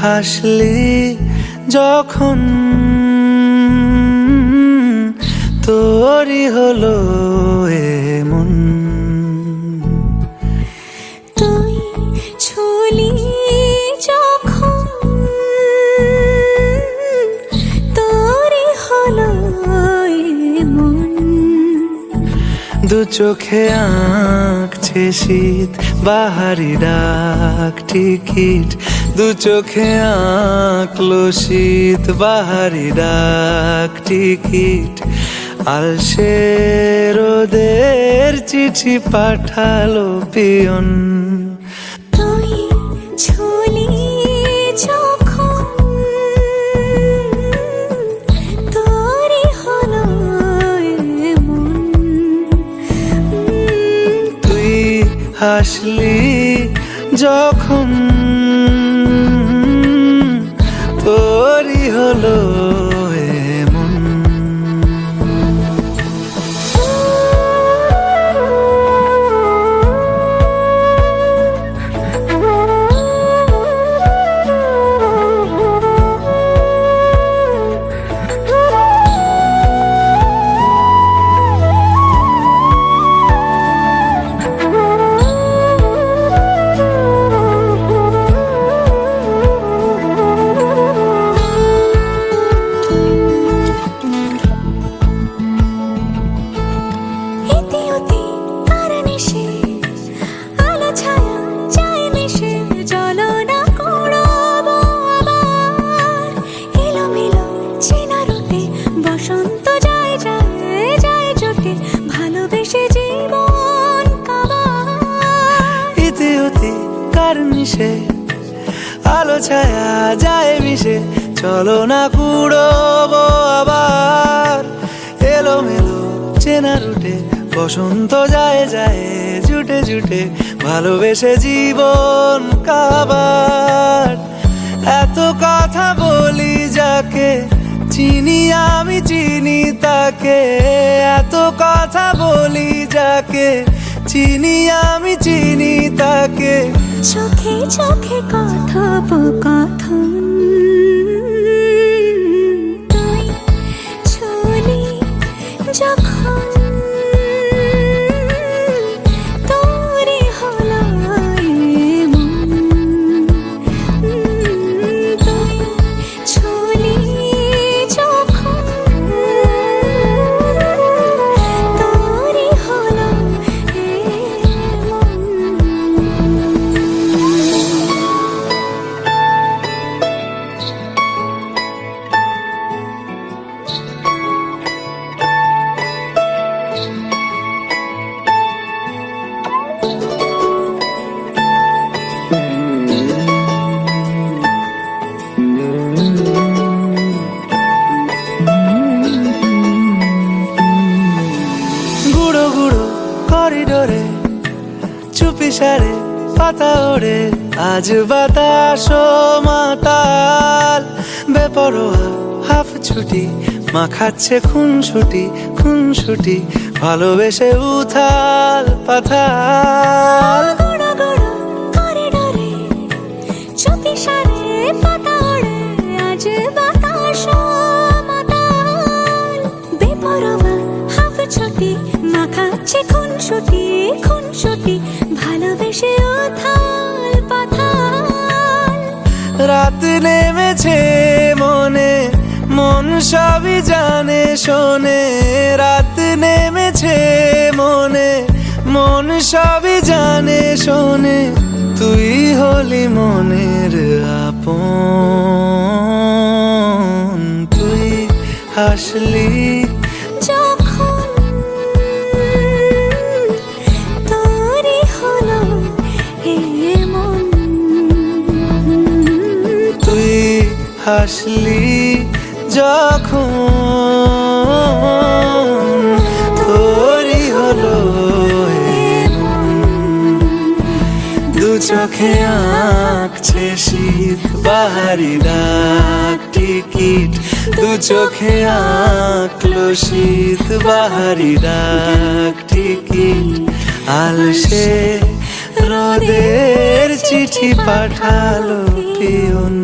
হাসলি যখন তোরই হলো এমন। তুই ছুলি যখন তোরই হলো এমন। দু চোখে আঁকছে শীত বাহারি ডাক টিকিট, দু চোখে আঁকলো শীত বাহারি ডাক টিকিট। আলসে রোদের চিঠি পাঠালো পিয়ন। তুই ছুলি যখন তোরই হলো এমন। তুই হাসলি যখন তোরই হলো এমন। আলো ছায়া যায় মিশে, চলো না কুড়োবো আবার। এলোমেলো চেনা রুটে বসন্ত যায় যায় জুটে জুটে, ভালোবেসে জীবন কাবার। এত কথা বলি যাকে চিনি আমি চিনি তাকে, এত কথা বলি যাকে চিনি আমি চিনি তাকে। চোখে চোখে কথোপকথন, তুই ছুলি যখন তোরই হলো এমন। তুই ছুলি যখন তোরই হলো এমন। করিডোরে চুপি সারে পাতা ওড়ে, আজ বাতাস মাতাল। বেপরোয়া হাফ ছুটি মাখাচ্ছে খুনসুটি খুনসুটি, ভালোবেসে উথাল পাথাল। করিডোরে চুপি সারে পাতা ওড়ে, আজ বাতাস মাতাল। বেপরোয়া হাফ ছুটি মাখাচ্ছে খুনসুটি খুনসুটি, ভালোবেসে উথাল পাথাল। রাত নেমেছে মনে মন সবই জানে শোনে, রাত নেমেছে মনে মন সবই জানে শোনে। তুই হলি মনের আপন, তুই হাসলি যখন তোরই হলো এমন। তুই হাসলি যখন তোরই হলো এমন। দু চোখে আঁকছে শীত বাহারি ডাক টিকিট, দু চোখে আঁকলো শীত বাহারি ডাক টিকিট। আলসে রোদের চিঠি চিঠি পাঠালো পিয়ন।